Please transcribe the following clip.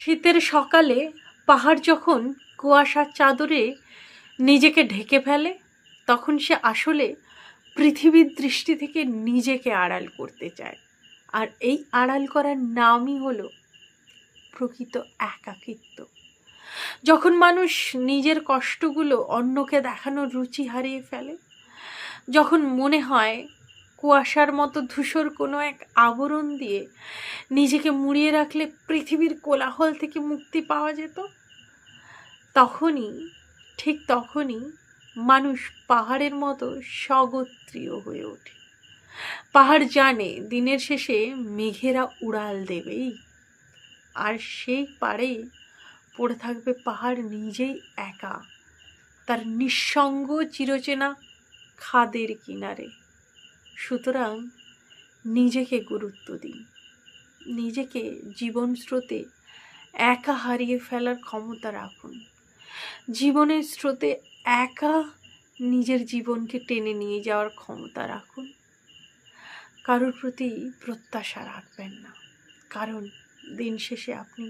শীতের সকালে পাহাড় যখন কুয়াশার চাদরে নিজেকে ঢেকে ফেলে, তখন সে আসলে পৃথিবীর দৃষ্টি থেকে নিজেকে আড়াল করতে চায়। আর এই আড়াল করার নামই হলো প্রকৃত একাকিত্ব। যখন মানুষ নিজের কষ্টগুলো অন্যকে দেখানোর রুচি হারিয়ে ফেলে, যখন মনে হয় কুয়াশার মতো ধূসর কোনো এক আবরণ দিয়ে নিজেকে মুড়িয়ে রাখলে পৃথিবীর কোলাহল থেকে মুক্তি পাওয়া যেত, ঠিক তখনই মানুষ পাহাড়ের মতো স্বগোত্রীয় হয়ে ওঠে। পাহাড় জানে দিনের শেষে মেঘেরা উড়াল দেবেই, আর সেই পাড়ে পড়ে থাকবে পাহাড় নিজেই একা, তার নিঃসঙ্গ চিরচেনা খাদের কিনারে। সুতরাং নিজেকে গুরুত্ব দিন, নিজেকে জীবন স্রোতে একা হারিয়ে ফেলার ক্ষমতা রাখুন, জীবনের স্রোতে একা নিজের জীবনকে টেনে নিয়ে যাওয়ার ক্ষমতা রাখুন। কারোর প্রতি প্রত্যাশা রাখবেন না, কারণ দিন শেষে আপনি